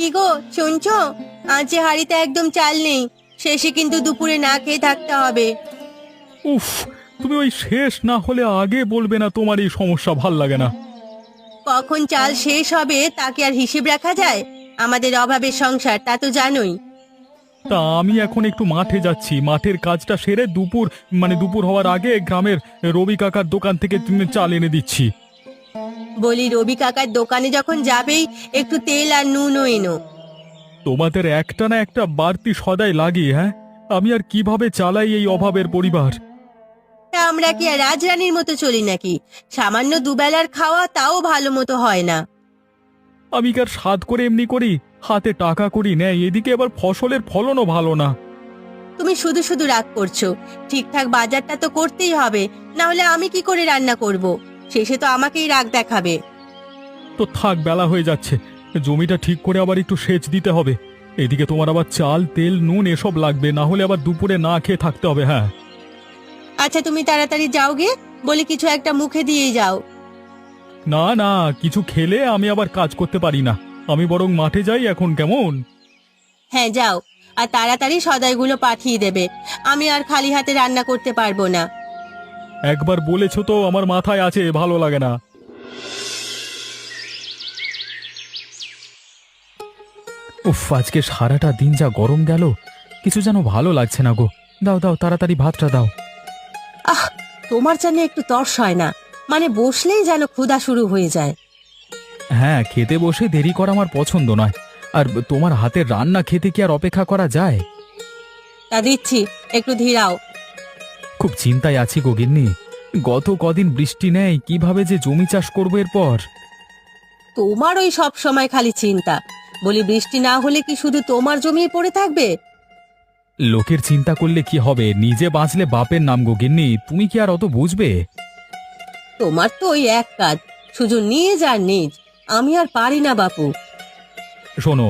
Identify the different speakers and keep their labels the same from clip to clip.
Speaker 1: কি গো, শুনছো? আজ যে হাঁড়িতে একদম চাল নেই, শেষে কিন্তু দুপুরে না খেয়ে থাকতে হবে।
Speaker 2: উফ, তুমি ওই শেষ না হলে আগে বলবে না? তোমার এই সমস্যা ভাল লাগে না।
Speaker 1: কখন চাল শেষ হবে তাকে আর হিসেব রাখা যায়? আমাদের অভাবের সংসার, তা তো জানোই।
Speaker 2: তা আমি এখন একটু মাঠে যাচ্ছি, মাঠের কাজটা সেরে দুপুর হওয়ার আগে গ্রামের রবি কাকার দোকান থেকে তুমি চাল এনে দিচ্ছি।
Speaker 1: বলি, রবি কাকার দোকানে যখন যাবেই একটু তেল আর নুনও এনো।
Speaker 2: তোমাদের একটা না একটা বাড়তি সদাই লাগে, হ্যাঁ? আমি আর কিভাবে চালাই এই অভাবের পরিবার?
Speaker 1: তা আমরা কি আর রাজরানীর মতো চলি নাকি? সামান্য দুবেলার খাওয়া তাও ভালো মতো হয় না।
Speaker 2: আমি কি আর স্বাদ করে এমনি করি? হাতে টাকা করি নেই, এদিকে আবার ফসলের ফলনও ভালো না।
Speaker 1: তুমি শুধু শুধু রাগ করছো। ঠিকঠাক বাজারটা তো করতেই হবে, না হলে আমি কি করে রান্না করব? শেষে তো আমাকেই রাগ দেখাবে।
Speaker 2: তো থাক, বেলা হয়ে যাচ্ছে, জমিটা ঠিক করে আবার একটু সেচ দিতে হবে। এদিকে তোমার আবার চাল তেল নুন এসব লাগবে, না হলে আবার দুপুরে না খেয়ে থাকতে হবে। হ্যাঁ,
Speaker 1: আচ্ছা, তুমি তাড়াতাড়ি যাও গে, বলে কিছু একটা মুখে দিয়েই যাও।
Speaker 2: না না, কিছু খেলে আমি আবার কাজ করতে পারি না। আমি বরং মাঠে যাই এখন, কেমন?
Speaker 1: হ্যাঁ, যাও, আর তাড়াতাড়ি সদাইগুলো পাঠিয়ে দেবে। আমি আর খালি হাতে রান্না করতে পারবো না।
Speaker 2: একবার বলেছো তো, আমার মাথায় আছে, ভালো লাগে না। উফ, আজকে সারাটা দিন যা গরম গেল, কিছু যেন ভালো লাগছে না গো। দাও দাও, তাড়াতাড়ি ভাতটা দাও।
Speaker 1: আহ, তোমার যেন একটু তর্স হয় না? মানে বসলেই যেন ক্ষুধা শুরু হয়ে যায়।
Speaker 2: হ্যাঁ, খেতে বসে দেরি করা আমার পছন্দ নয়। আর তোমার হাতের রান্না খেতে কি আর অপেক্ষা করা যায়?
Speaker 1: তা দিচ্ছি, একটু ধীরাও।
Speaker 2: খুব চিন্তায় আছি গো গিন্নি। গত কদিন বৃষ্টি নেই, কিভাবে যে জমি চাষ করবো এরপর।
Speaker 1: তোমার ওই সব সময় খালি চিন্তা। বলি, বৃষ্টি না হলে কি শুধু তোমার জমি পড়ে থাকবে?
Speaker 2: লোকের চিন্তা করলে কি হবে, নিজে বাঁচলে বাপের নাম গো গিন্নি, তুমি কি আর অত বুঝবে?
Speaker 1: তোমার তো ওই এক কাজ, শুধু নিজ আর নিজ। আমি আর পারি না বাপু।
Speaker 2: শোনো,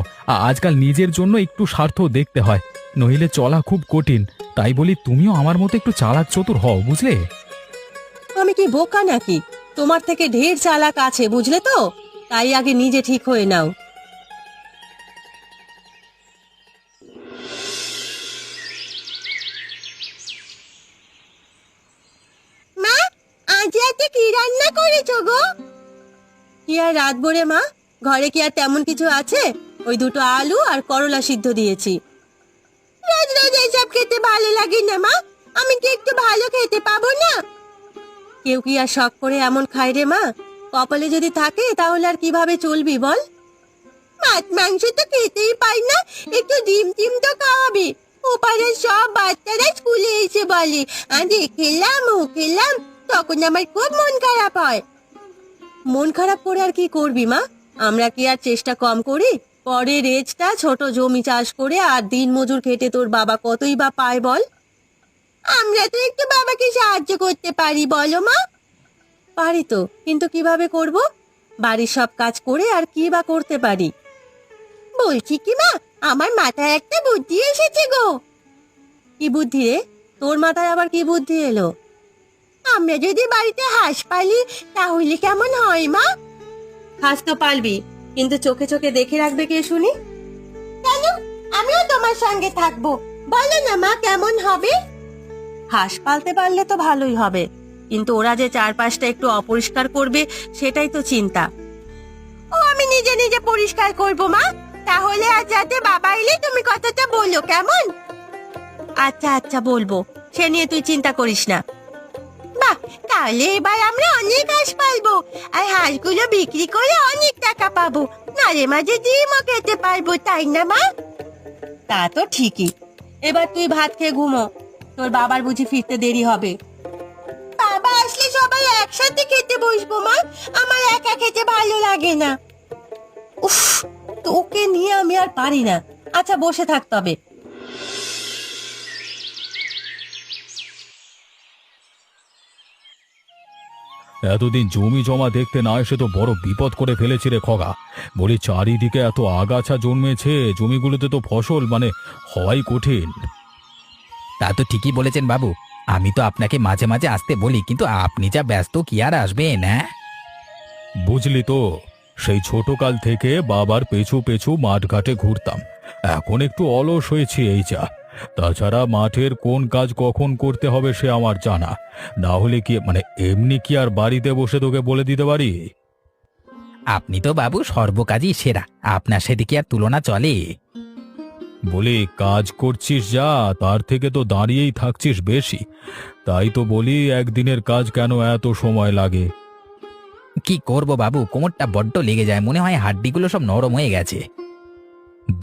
Speaker 2: আজকাল নিজের জন্য একটু স্বার্থ দেখতে হয়, নইলে চলা খুব কঠিন। তাই বলি, তুমিও আমার মতো একটু চালাক চতুর হও, বুঝলে?
Speaker 1: আমি কি বোকা নাকি? তোমার থেকে ঢের চালাক আছে, বুঝলে তো? তাই আগে নিজে ঠিক হয়ে নাও। মা, আজ রাতে কি রান্না করেছো গো? কি আর রাত ভরে মা, ঘরে কি আর তেমন কিছু আছে? ওই দুটো আলু আর করলা সিদ্ধ দিয়েছি। রোজ রোজ এসব খেতে ভালো লাগে না মা। আমি কি একটু ভালো খেতে পাবো না? কেউ কি আর শখ করে এমন খায় রে মা? কপালে যদি থাকে তাহলে আর কিভাবে চলবি বল? মাছ মাংস তো খেতেই পাই না, একটু ডিম টিম তো খাওয়াবি। ওপারের সব বাচ্চারা স্কুলে এসে বলে আজ এ খেলাম ও খেলাম, তখন আমার খুব মন খারাপ হয়। মন খারাপ করে আর কি করবি মা? আমরা কি আর চেষ্টা কম করি? পরে রেজটা ছোট জমি চাষ করে আর দিন মজুর খেটে তোর বাবা কতই বা পায় বল? আমরা তো একটু বাবাকে সাহায্য করতে পারি, বলো মা? পারি তো, কিন্তু কিভাবে করব? বাড়ির সব কাজ করে আর কি বা করতে পারি? বলছি কি মা, আমার মাথায় একটা বুদ্ধি এসেছে গো। কি বুদ্ধি রে? তোর মাথায় আবার কি বুদ্ধি এলো? আমরা যদি বাড়িতে হাঁস পালি তাহলে কেমন হয় মা? হাঁস তো পালবি, কিন্তু চোখে চোখে দেখে রাখবে কে শুনি? কেন? আমিও তোমার সঙ্গে থাকবো। বলো না মা, কেমন হবে? হাঁস পালতে পারলে তো ভালোই হবে, কিন্তু ওরা যে চারপাশটা একটু অপরিষ্কার করবে, সেটাই তো চিন্তা। ও, আমি নিজে নিজে পরিষ্কার করব মা। তাহলে আজ রাতে বাবা এলে তুমি কথাটা বলো, কেমন? আচ্ছা আচ্ছা, বলবো, সে নিয়ে তুই চিন্তা করিস না। বাহ, তাহলে এবার আমরা অনেক হাঁস পালবো, আর হাঁসগুলো বিক্রি করে অনেক টাকা পাবো। নারে মাঝে ডিমও খেতে পারবো, তাই না মা? তা তো ঠিকই। এবার তুই ভাত খেয়ে ঘুমো, তোর বাবার বুঝি ফিরতে দেরি হবে। বাবা আসলে সবাই একসাথে খেতে বসবো মা, আমার একা খেতে ভালো লাগে না। উফ, তোকে নিয়ে আমি আর পারি না। আচ্ছা, বসে থাক তবে।
Speaker 2: এতদিন জমি জমা দেখতে না এসে তো বড় বিপদ করে ফেলেছি রে খগা। বলি, চারিদিকে এত আগাছা জন্মেছে, জমিগুলোতে তো ফসল হওয়াই কঠিন।
Speaker 3: তা তো ঠিকই বলেছেন বাবু। আমি তো আপনাকে মাঝে মাঝে আসতে বলি, কিন্তু আপনি যা ব্যস্ত, কি আর আসবেন? হ্যাঁ,
Speaker 2: বুঝলি তো, সেই ছোটকাল থেকে বাবার পেছু পেছু মাঠঘাটে ঘুরতাম। এখন একটু অলস হয়েছি এই যা। তাছাড়া মাঠের কোন কাজ কখন করতে হবে সে আমার জানা। না হলে কি এমনি কি আর বাড়িতে বসে তোকে বলে দিতে পারি?
Speaker 3: আপনি তো বাবু সর্বকাজই সেরা, আপনার সাথে কি আর তুলনা চলে?
Speaker 2: বলি কাজ করছিস যা, তার থেকে তো দাঁড়িয়েই থাকছিস বেশি। তাই তো বলি একদিনের কাজ কেন এত সময় লাগে।
Speaker 3: কি করব বাবু, কোমরটা বড্ড লেগে যায়, মনে হয় হাড্ডিগুলো সব নরম হয়ে গেছে।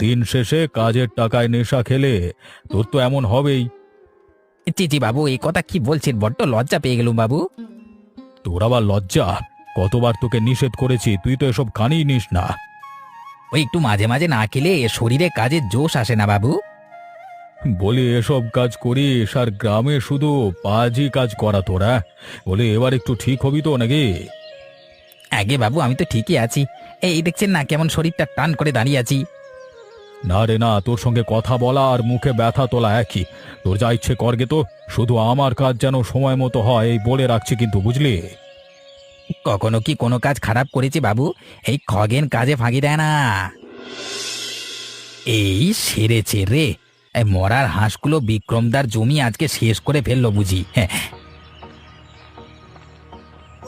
Speaker 2: দিন শেষে কাজের টাকায় নেশা খেলে তোর তো এমন হবেই।
Speaker 3: জি জি বাবু, এই কথা কি বলছেন, বড্ড লজ্জা পেয়ে গেলুম বাবু।
Speaker 2: তোর আবার লজ্জা? কতবার তোকে নিষেধ করেছি, তুই তো এসব খানিই নিস না।
Speaker 3: ওই একটু মাঝে মাঝে না খেলে শরীরে কাজের জোশ আসে না বাবু।
Speaker 2: বলি এসব কাজ করিস আর গ্রামে শুধু পাজি কাজ করা তোরা, বলি এবার একটু ঠিক হবি তো নাকি?
Speaker 3: আগে বাবু আমি তো ঠিকই আছি, এই দেখছেন না কেমন শরীরটা টান করে দাঁড়িয়ে আছি।
Speaker 2: না রে না, তোর সঙ্গে কথা বলা আর মুখে ব্যথা তোলা একই। তোর যা ইচ্ছে করগে তো, শুধু আমার কাজ যেন সময় মতো হয় এই বলে রাখছি কিন্তু, বুঝলি?
Speaker 3: কখনো কি কোনো কাজ খারাপ করেছে বাবু? এই খগেন কাজে ফাঁকি দেয় না। এই সেরেছে রে, এই মরার হাঁসগুলো বিক্রমদার জমি আজকে শেষ করে ফেললো বুঝি। হ্যাঁ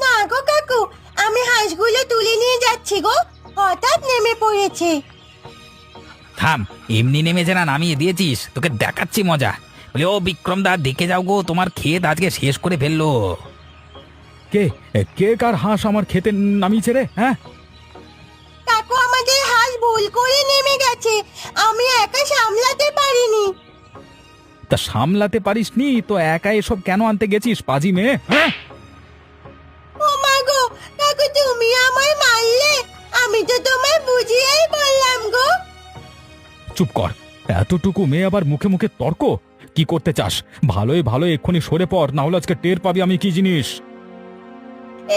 Speaker 1: না গো কাকু, আমি হাঁসগুলো তুলে নিয়ে যাচ্ছি গো, হঠাৎ নেমে পড়েছে।
Speaker 3: থাম, এমনি নেমেছে না নামিয়ে দিয়েছিস, তোকে দেখাচ্ছি মজা। বলে ও বিক্রমদা দেখে যাও গো, তোমার ক্ষেত আজকে শেষ করে ফেললো।
Speaker 2: কে কে কার হাঁস আমার খেতে নামিয়েছে রে? হ্যাঁ,
Speaker 1: কাকু আমাদের হাঁস ভুল করে নেমে গেছে, আমি একা সামলাতে পারিনি।
Speaker 2: তা সামলাতে পারিসনি তো একা এসব কেন আনতে গেছিস পাজি মেয়ে? হ্যাঁ,
Speaker 1: ও মা গো, কাকু তুমি আমায় মারলে, আমি তো তোমায় বুঝিয়েই বললাম গো।
Speaker 2: চুপ কর, এতটুকু মেয়ে আবার মুখে মুখে তর্ক! কি করতে চাস? ভালোই ভালো এক্ষুনি সরে পড়, না হলে আজকে টের পাবি আমি কি জিনিস।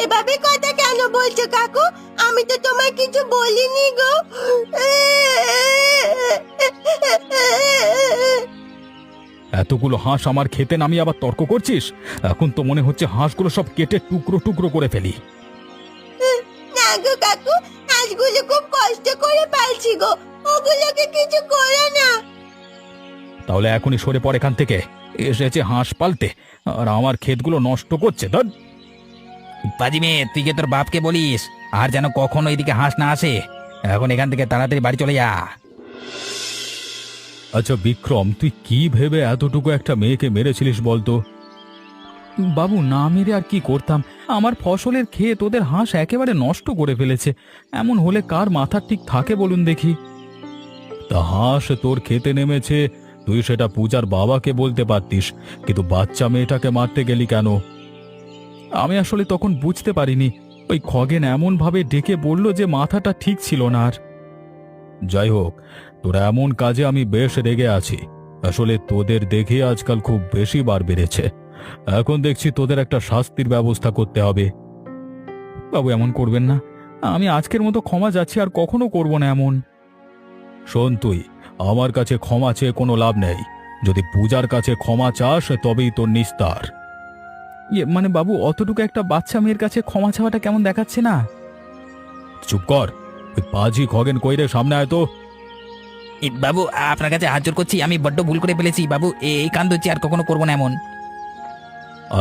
Speaker 1: এভাবে কথা কেন বলছো কাকু? আমি তো তোমায় কিছু বলিনি গো।
Speaker 2: এতগুলো হাঁস আমার খেতে নামিয়ে আবার তর্ক করছিস? এখন তো মনে হচ্ছে হাঁসগুলো সব কেটে টুকরো টুকরো করে ফেলি।
Speaker 1: না গো কাকু, হাঁসগুলো খুব কষ্ট করে পালছি গো, ওগুলোকে কিছু করো না।
Speaker 2: তাহলে এখনই সরে পড় এখান থেকে। এসেছে হাঁস পালতে আর আমার ক্ষেতগুলো নষ্ট করছে। ধর!
Speaker 3: বাজি মেয়ে, তুই কে তোর বাপকে বলিস আর যেন কখনো এদিকে হাঁস না আসে। এখন এখান থেকে তাড়াতাড়ি বাড়ি চলে যা।
Speaker 2: আচ্ছা বিক্রম, তুই কি ভেবে এতটুকু একটা মেয়েকে মেরেছিলিস বলতো? বাবু না মেরে আর কি করতাম, আমার ফসলের ক্ষেত ওদের হাঁস একেবারে নষ্ট করে ফেলেছে। এমন হলে কার মাথা ঠিক থাকে বলুন দেখি? তা হাঁস তোর খেতে নেমেছে, তুই সেটা পূজার বাবাকে বলতে পারতিস, কিন্তু বাচ্চা মেয়েটাকে মারতে গেলি কেন? আমি আসলে তখন বুঝতে পারিনি, ওই খগেন এমন ভাবে ডেকে বলল যে মাথাটা ঠিক ছিল না আর। যাই হোক, তোরা এমন কাজে আমি বেশ রেগে আছি। আসলে তোদের দেখে আজকাল খুব বেশি বার বেড়েছে। এখন দেখছি তোদের একটা শাস্তির ব্যবস্থা করতে হবে। বাবু এমন করবেন না, আমি আজকের মতো ক্ষমা যাচ্ছি, আর কখনো করব না এমন। শোন, তুই আমার কাছে ক্ষমা চেয়ে কোনো লাভ নেই। যদি পূজার কাছে ক্ষমা চাস তবেই তোর নিস্তার। বাবু অতটুকু একটা বাচ্চা মেয়ের কাছে ক্ষমা চাওয়াটা কেমন দেখাচ্ছে না? চুপ কর, ওই পাজি খগেন কই রে, সামনে আয় তো।
Speaker 3: বাবু আপনার কাছে হাত জোর করছি, আমি বড্ড ভুল করে ফেলেছি বাবু, এই কান ধরছি, আর কখনো করবো না এমন।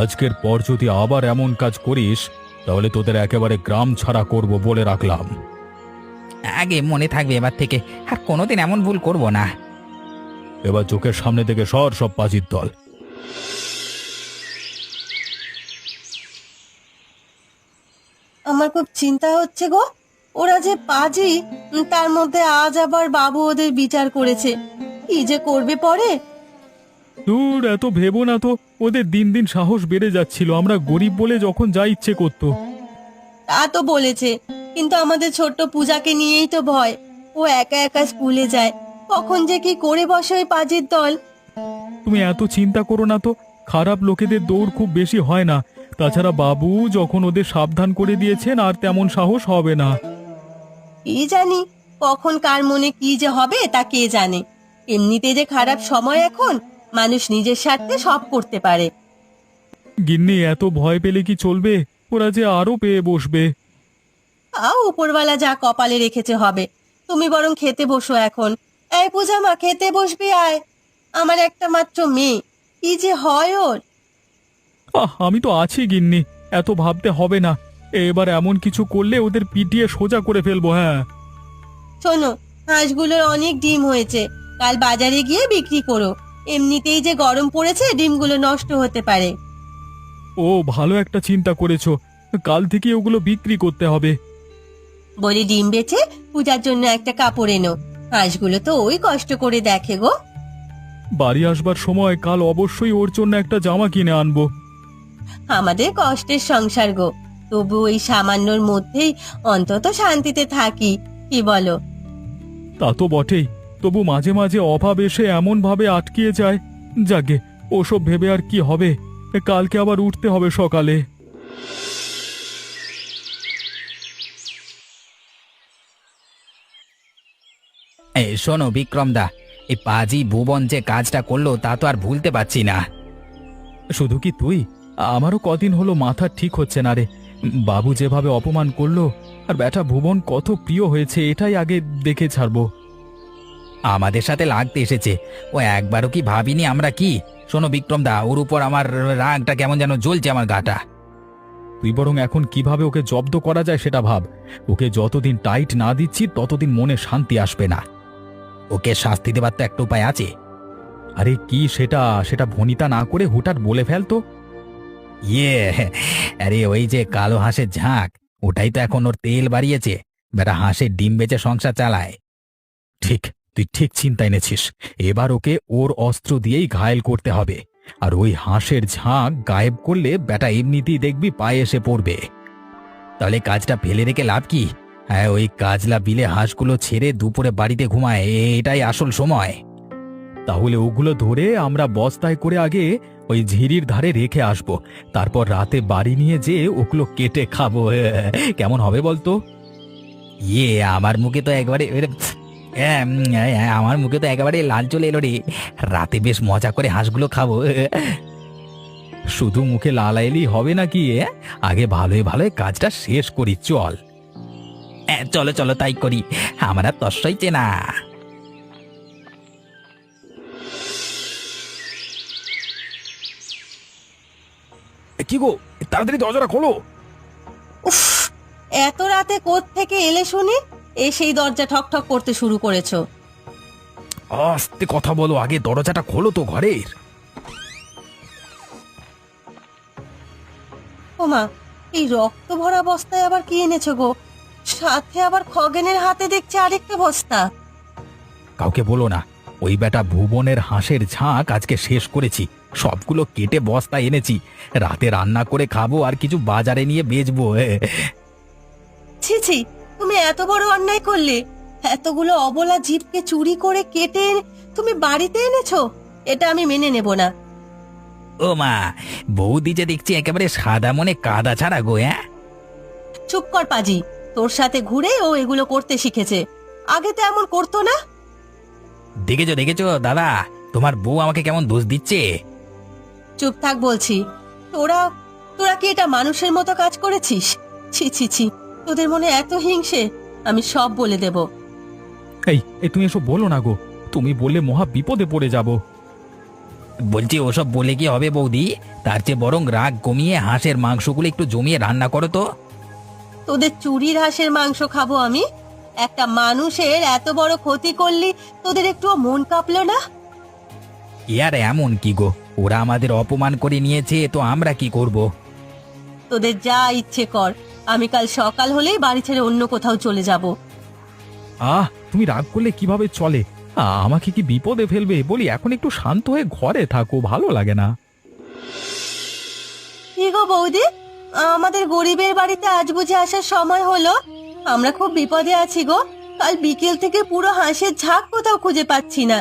Speaker 2: আজকের পর যদি আবার এমন কাজ করিস তাহলে তোদের একেবারে গ্রাম ছাড়া করব বলে রাখলাম।
Speaker 3: আগে মনে থাকবে এবার থেকে, আর কোনোদিন এমন ভুল করব না।
Speaker 2: এবার চোখের সামনে থেকে সর সব পাজির দল।
Speaker 1: আমার খুব চিন্তা হচ্ছে গো, ওরা যে পাজি, তার মধ্যে আজ আবার বাবু ওদের বিচার করেছে, কি যে করবে পরে।
Speaker 2: দূর, এত ভেবো না তো, ওদের দিন দিন সাহস বেড়ে যাচ্ছিল, আমরা গরিব বলে যখন যা ইচ্ছে করতো।
Speaker 1: তা তো বলেছে, কিন্তু আমাদের ছোট্ট পূজাকে নিয়েই তো ভয়। ও একা একা স্কুলে যায়, কখন যে কি করে বসে ওই পাজির দল।
Speaker 2: তুমি এত চিন্তা করো না তো, খারাপ লোকেদের দৌড় খুব বেশি হয় না। তাছাড়া বাবু যখন ওদের সাবধান করে দিয়েছেন, আর তেমন সাহস হবে না।
Speaker 1: কি জানি কখন কার মনে কি যে হবে তা কে জানে। এমনিতে যে খারাপ সময় এখন, মানুষ নিজের স্বার্থে সব করতে পারে।
Speaker 2: গিন্নি এত ভয় পেলে কি চলবে, ওরা যে আরো পেয়ে বসবে।
Speaker 1: উপরওয়ালা যা কপালে রেখেছে হবে। তুমি বরং খেতে বসো এখন। এই পূজা মা, খেতে বসবি আয়। আমার একটা মাত্র মেয়ে, কি যে হয় ওর।
Speaker 2: আমি তো আছি গিন্নি, এত ভাবতে হবে না। এবার এমন কিছু করলে ওদের পিটিয়ে সোজা করে ফেলবো। হ্যাঁ,
Speaker 1: শোনো, হাঁসগুলোর অনেক ডিম হয়েছে, কাল বাজারে গিয়ে বিক্রি করো। এমনিতেই যে গরম পড়েছে, ডিমগুলো নষ্ট হতে পারে।
Speaker 2: ও ভালো একটা চিন্তা করেছো, কাল থেকে ওগুলো বিক্রি করতে হবে।
Speaker 1: বলি, ডিম বেচে পূজার জন্য একটা কাপড় এনো। হাঁসগুলো তো ওই কষ্ট করে দেখে গো।
Speaker 2: বাড়ি আসবার সময় কাল অবশ্যই ওর জন্য একটা জামা কিনে আনবো।
Speaker 1: আমাদের কষ্টের সংসার গো, তবু ওই সামান্যর মধ্যেই অন্তত শান্তিতে থাকি, কি বলো?
Speaker 2: তা তো বটেই, তবু মাঝে মাঝে অভাব এসে এমন ভাবে আটকিয়ে যায়। যাকে ওসব ভেবে আর কি হবে, কালকে আবার উঠতে হবে সকালে।
Speaker 3: এই শোনো বিক্রম দা, এই পাজি ভুবন যে কাজটা করলো তা তো আর ভুলতে পারছি না।
Speaker 2: শুধু কি তুই, আমারও কদিন হলো মাথা ঠিক হচ্ছে না রে। বাবু যেভাবে অপমান করলো, আর ব্যাটা ভুবন কত প্রিয় হয়েছে এটাই আগে দেখে ছাড়বো।
Speaker 3: আমাদের সাথে লাগতে এসেছে, ও একবারও কি ভাবিনি আমরা কি? শোনো বিক্রম দা, ওর উপর আমার রাগটা কেমন যেন জ্বলছে আমার গাটা।
Speaker 2: তুই বরং এখন কিভাবে ওকে জব্দ করা যায় সেটা ভাব। ওকে যতদিন টাইট না দিচ্ছি ততদিন মনে শান্তি আসবে না।
Speaker 3: ওকে শাস্তি দেবার তো একটা উপায় আছে।
Speaker 2: আরে কি সেটা? সেটা ভনিতা না করে হুটহাট বলে ফেলতো।
Speaker 3: ইয়ে, আরে ওই যে কালো হাঁসের ঝাঁক, ওটাই তো এখন ওর তেল বাড়িয়েছে। বেটা হাঁসের ডিম বেচে সংসার চালায়।
Speaker 2: ঠিক, তুই ঠিক চিন্তা এনেছিস। এবার ওকে ওর অস্ত্র দিয়েই ঘায়েল করতে হবে। আর ওই হাঁসের ঝাঁক গায়েব করলে ব্যাটা এমনিতেই দেখবি পায়ে এসে পড়বে।
Speaker 3: তাহলে কাজটা ফেলে রেখে লাভ কি? হ্যাঁ, ওই কাজলা বিলে হাঁসগুলো ছেড়ে দুপুরে বাড়িতে ঘুমায়, এটাই আসল সময়।
Speaker 2: তাহলে ওগুলো ধরে আমরা বস্তায় করে আগে ওই ঝিরির ধারে রেখে আসব, তারপর রাতে বাড়ি নিয়ে যেয়ে ওগুলো কেটে খাবো। কেমন হবে বলতো?
Speaker 3: ইয়ে, আমার মুখে তো একবারে আমার মুখে তো একেবারে লাল চলে এলো রে। রাতে বেশ মজা করে হাঁসগুলো খাবো।
Speaker 2: শুধু মুখে লাল এলেই হবে নাকি? আগে ভালোই ভালোই কাজটা শেষ করি, চল।
Speaker 3: চলো চলো তাই করি, আমার আর তস সইছে না।
Speaker 2: কি গো, তাড়াতাড়ি দরজাটা খোলো।
Speaker 1: উফ, এত রাতে কোত্থেকে এলে শুনি? এসেই দরজা ঠক ঠক করতে শুরু করেছো।
Speaker 2: আস্তে কথা বলো, আগে দরজাটা খোলো তো ঘরের।
Speaker 1: ওমা, এই রক্ত ভরা বস্তায় আবার কি এনেছো গো? সাথে আবার খগেনের হাতে দেখছি আরেকটা বস্তা।
Speaker 2: কাউকে বলো না, ওই বেটা ভুবনের হাঁসের ঝাঁক আজকে শেষ করেছি। সবগুলো কেটে বস্তা এনেছি, রাতে রান্না করে খাবো আর কিছু বাজারে নিয়ে বেচবো।
Speaker 1: ছি ছি, তুমি এত বড় অন্যায় করলে? এতগুলো অবলা জীবকে চুরি করে কেটে তুমি বাড়িতে এনেছো? এটা আমি মেনে নেব না।
Speaker 3: ও মা, বৌদি যে দেখছি একেবারে সাদা মনে কাদা ছাড়া গো।
Speaker 1: চুপ কর পাজি, তোর সাথে ঘুরে ও এগুলো করতে শিখেছে, আগে তো এমন করতো না।
Speaker 3: দেখেছো দেখেছো দাদা, তোমার বউ আমাকে কেমন দোষ দিচ্ছে।
Speaker 1: চুপ থাক বলছি। তোরা তোরা কি এটা মানুষের মতো কাজ করেছিস? ছি ছি ছি, তোদের মনে এত হিংসে, আমি সব বলে দেব।
Speaker 2: এই তুমি এসব বলো না গো, তুমি বললে মহা বিপদে পড়ে যাব।
Speaker 3: বলছি ওসব বলে কি হবে বৌদি? তার চেয়ে বরং রাগ কমিয়ে হাঁসের মাংসগুলো একটু জমিয়ে রান্না করো তো।
Speaker 1: তোদের চুরির হাঁসের মাংস খাবো আমি? একটা মানুষের এত বড় ক্ষতি করলি, তোদের একটুও মন কাঁপলো না?
Speaker 3: আর এমন কি গো, ওরা আমাদের অপমান করে নিয়েছে, তো আমরা কি করব?
Speaker 1: তোদের যা ইচ্ছে কর, আমি কাল সকাল হলেই বাড়ি ছেড়ে অন্য কোথাও চলে যাব।
Speaker 2: তুমি রাগ করলে কিভাবে চলে? আমাকে কি বিপদে ফেলবে? বলি এখন একটু শান্ত হয়ে ঘরে থাকো, ভালো লাগে না।
Speaker 1: কি গো বৌদি, আমাদের গরিবের বাড়িতে আজ বুঝে আসার সময় হলো? আমরা খুব বিপদে আছি গো। কাল বিকেল থেকে পুরো হাঁসের ঝাঁক কোথাও খুঁজে পাচ্ছি না।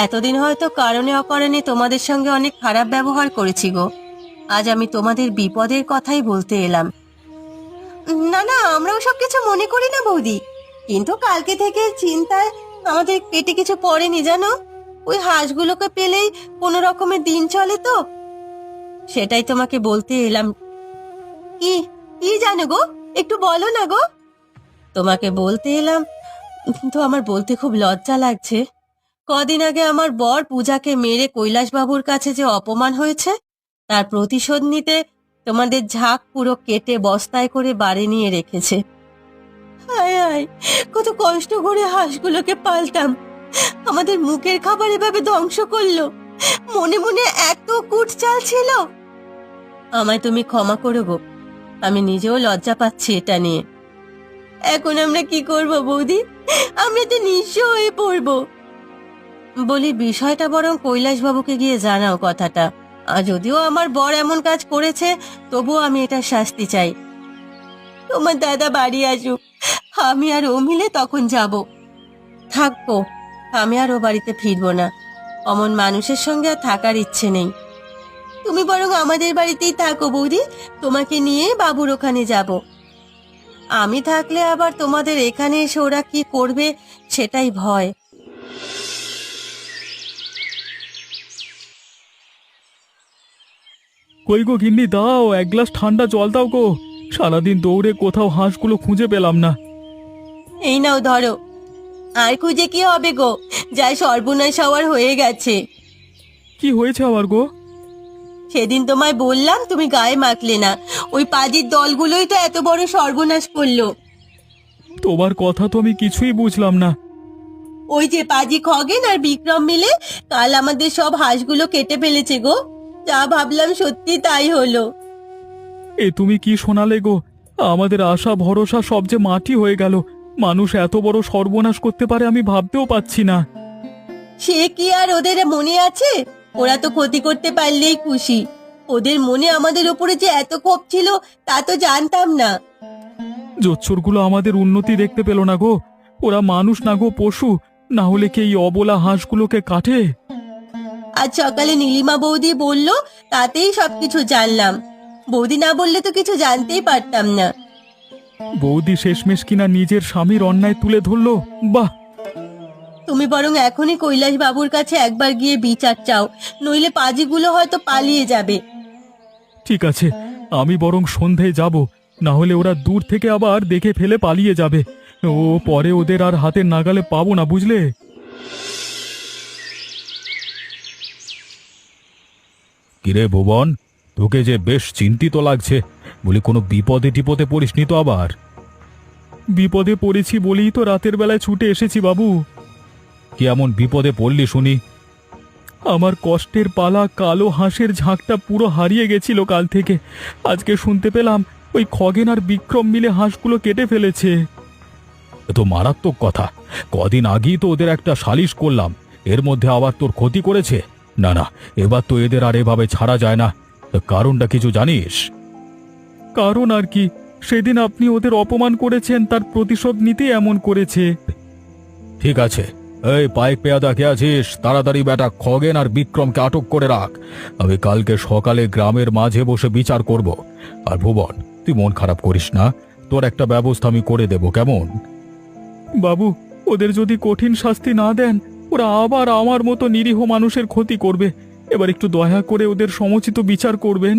Speaker 1: এতদিন হয়তো কারণে অকারণে তোমাদের সঙ্গে অনেক খারাপ ব্যবহার করেছি গো। আজ আমি তোমাদের বিপদের কথাই বলতে এলাম। না না, আমরা ওসব কিছু মনে করি না বৌদি, কিন্তু কালকে থেকে চিন্তায় আমাদের পেটে কিছু পড়েনি জানো। ওই হাঁসগুলোকে পেলেই কোনো রকমের দিন চলে তো, সেটাই তোমাকে বলতে এলাম। কি কি জানো গো, একটু বলো না গো। তোমাকে বলতে এলাম, কিন্তু আমার বলতে খুব লজ্জা লাগছে। কদিন আগে আমার বর পূজাকে মেরে কৈলাসবাবুর কাছে যে অপমান হয়েছে, তার প্রতিশোধ নিতে তোমাদের ঝাঁক পুরো কেটে বস্তায় করে বাড়ি নিয়ে রেখেছে। হায় হায়, কত কষ্ট করে হাঁসগুলোকে পালতাম, আমাদের মুখের খাবার এভাবে ধ্বংস করলো। মনে মনে এত কুট চাল ছিল। আমায় তুমি ক্ষমা করো গো, আমি নিজেও লজ্জা পাচ্ছি এটা নিয়ে। এখন আমরা কি করব বৌদি? আমরা তো নিঃস্ব হয়ে পড়বো। বলি, বিষয়টা বরং কৈলাসবাবুকে গিয়ে জানাও কথাটা। আর যদিও আমার বর এমন কাজ করেছে, তবুও আমি এটা শাস্তি চাই। তোমার দাদা বাড়ি আসুক, আমি আর ও মিলে তখন যাব। থাকবো, আমি আর ও বাড়িতে ফিরবো না। অমন মানুষের সঙ্গে আর থাকার ইচ্ছে নেই। তুমি বরং আমাদের বাড়িতেই থাকো বৌদি, তোমাকে নিয়ে বাবুর ওখানে যাব। আমি থাকলে আবার তোমাদের এখানে এসে ওরা কি করবে সেটাই ভয়।
Speaker 2: কই গো গিন্নি, দাও এক গ্লাস ঠান্ডা জল দাও গো। সারাদিন দৌড়ে কোথাও হাঁসগুলো খুঁজে পেলাম না।
Speaker 1: এই নাও ধরো। আর খুঁজে কি হবে গো, যা সর্বনাশ হওয়ার হয়ে গেছে।
Speaker 2: কি হয়েছে আবার গো?
Speaker 1: সেদিন তোমায় বললাম, তুমি গায়ে মাখলে না। ওই পাজির দলগুলোই তো এত বড় সর্বনাশ করলো।
Speaker 2: তোমার কথা তো আমি কিছুই বুঝলাম না।
Speaker 1: ওই যে পাজি খগেন আর বিক্রম মিলে কাল আমাদের সব হাঁসগুলো কেটে ফেলেছে গো। যা ভাবলাম সত্যি তাই হলো।
Speaker 2: এ তুমি কি শোনালে গো? আমাদের আশা ভরসা সব যে মাটি হয়ে গেল। মানুষ এত বড় সর্বনাশ করতে পারে আমি ভাবতেও পাচ্ছি না।
Speaker 1: সে কি আর ওদের মনে আছে? ওরা তো ক্ষতি করতে পারলেই খুশি। ওদের মনে আমাদের উপরে যে এত ক্ষোভ ছিল তা তো জানতাম না।
Speaker 2: জোচ্চোরগুলো আমাদের উন্নতি দেখতে পেল না গো। ওরা মানুষ না গো, পশু। না হলে কি এই অবলা হাঁসগুলোকে কাটে?
Speaker 1: আজ সকালে নীলিমা বৌদি বলল, তাতেই সবকিছু জানলাম। বৌদি না বললে তো কিছু জানতেই পারতাম না।
Speaker 2: বৌদি শেষমেশ কিনা নিজের স্বামীর অন্যায় তুলে ধরলো। বাহ!
Speaker 1: তুমি বরং এখনই কৈলাস বাবুর কাছে একবার গিয়ে বিচার চাও, নইলে পাজিগুলো হয়তো পালিয়ে যাবে।
Speaker 2: ঠিক আছে, আমি বরং সন্ধেয় যাব। না হলে ওরা দূর থেকে আবার দেখে ফেলে পালিয়ে যাবে। ও পরে ওদের আর হাতের নাগালে পাবো না, বুঝলে? কিরে ভুবন, তোকে যে বেশ চিন্তিত লাগছে। বলি, কোনো বিপদে টিপদে পড়িসনি তো আবার? বিপদে পড়েছি বলেই তো রাতের বেলায় ছুটে এসেছি বাবু। কি এমন বিপদে পড়লি শুনি? আমার কষ্টের পালা কালো হাঁসের ঝাঁকটা পুরো হারিয়ে গেছিল কাল থেকে। আজকে শুনতে পেলাম ওই খগেন আর বিক্রম মিলে হাঁসগুলো কেটে ফেলেছে। এ তো মারাত্মক কথা। কদিন আগেই তো ওদের একটা সালিশ করলাম, এর মধ্যে আবার তোর ক্ষতি করেছে। না না, এবার তো এদের আর এভাবে ছাড়া যায় না। তা কারণটা কিছু জানিস? কারণ আর কি, সেদিন আপনি ওদের অপমান করেছেন, তার প্রতিশোধ নিতে এমন করেছে। ঠিক আছে, এই পাইক পেয়াদা কে আছিস? তাড়াতাড়ি বেটা খগেন আর বিক্রমকে আটক করে রাখ। আমি কালকে সকালে গ্রামের মাঝে বসে বিচার করব। আর ভুবন, তুই মন খারাপ করিস না, তোর একটা ব্যবস্থা আমি করে দেব, কেমন? বাবু, ওদের যদি কঠিন শাস্তি না দেন, ওরা আবার আমার মতো নিরীহ মানুষের ক্ষতি করবে। এবার একটু দয়া করে ওদের সমুচিত বিচার করবেন।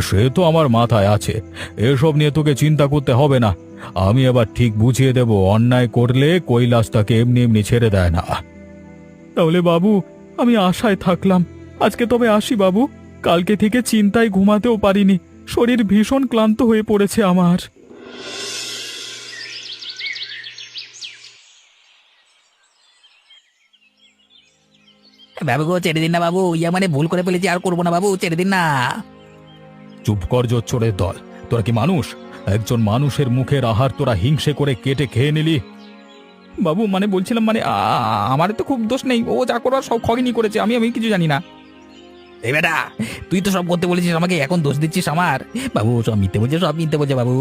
Speaker 2: সে তো আমার মাথায় আছে, এসব নিয়ে তোকে চিন্তা করতে হবে না। আমি এবার ঠিক বুঝিয়ে দেব, অন্যায় করলে কৈলাস তাকে এমনি এমনি ছেড়ে দেয় না। তাহলে বাবু, আমি আশায় থাকলাম। আজকে তবে আসি বাবু। কালকে থেকে চিন্তায় ঘুমাতেও পারিনি, শরীর ভীষণ ক্লান্ত হয়ে পড়েছে আমার।
Speaker 3: বাবু গো, ছেড়ে দিন না বাবু। ইয়া মানে ভুল করে ফেলেছি, আর করবো না বাবু, ছেড়ে দিন না।
Speaker 2: চুপ কর জোচ্চোরের দল, তোরা কি মানুষ? একজন মানুষের মুখের আহার তোরা হিংসে করে কেটে খেয়ে নিলি। বাবু মানে বলছিলাম, মানে আমার তো খুব দোষ নেই, ও যা করবার সব খগেনই করেছে, আমি কিছু জানি না।
Speaker 3: এই বেটা, তুই তো সব করতে বলেছিস আমাকে, এখন দোষ দিচ্ছিস আমার? বাবু সব মিথ্যে বলছে, সব মিথ্যে বলছে বাবু।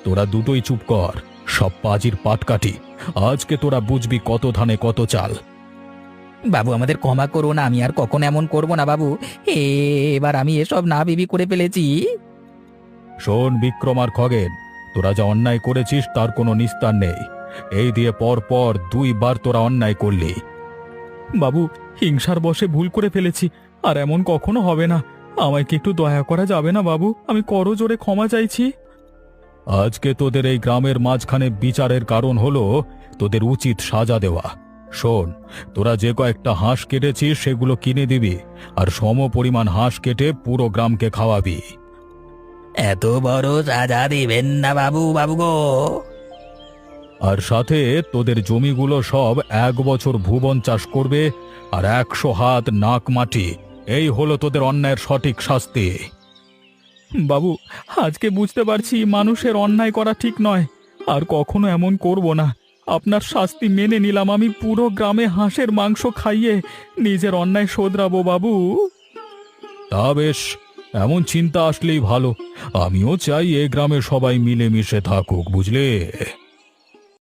Speaker 2: তোরা দুটোই চুপ কর, সব পাজির পাটকাঠি। আজকে তোরা বুঝবি কত ধানে কত চাল।
Speaker 3: বাবু আমাদের ক্ষমা করুন, আমি আর কখনো এমন করবো না বাবু। এবার আমি এসব না ভেবে করে ফেলেছি।
Speaker 2: শোন বিক্রম আর খগেন, তোরা যা অন্যায় করেছিস তার কোনো নিস্তার নেই। এই দিয়ে পর পর 2 বার তোরা অন্যায় করলি। বাবু, হিংসার বশে ভুল করে ফেলেছি, আর এমন কখনো হবে না। আমায় কি একটু দয়া করা যাবে না বাবু? আমি করজোড়ে ক্ষমা চাইছি। আজকে তোদের এই গ্রামের মাঝখানে বিচারের কারণ হলো তোদের উচিত সাজা দেওয়া। শোন, তোরা যে কয়েকটা হাঁস কেটেছিস সেগুলো কিনে দিবি, আর সম পরিমাণ হাঁস কেটে পুরো গ্রামকে খাওয়াবি।
Speaker 3: এত বড় সাজা দিবেন না বাবু, বাবু গো।
Speaker 2: আর সাথে তোদের জমিগুলো সব 1 বছর ভুবন চাষ করবে, আর 100 হাত নাক মাটি। এই হলো তোদের অন্যায়ের সঠিক শাস্তি। বাবু, আজকে বুঝতে পারছি মানুষের অন্যায় করা ঠিক নয়, আর কখনো এমন করব না। আপনার শাস্তি মেনে নিলাম। আমি পুরো গ্রামে হাঁসের মাংস খাইয়ে নিজের অন্যায় শোধরাবো বাবু। তা বেশ, এমন চিন্তা আসলেই ভালো। আমিও চাই এ গ্রামে সবাই মিলেমিশে থাকুক, বুঝলে?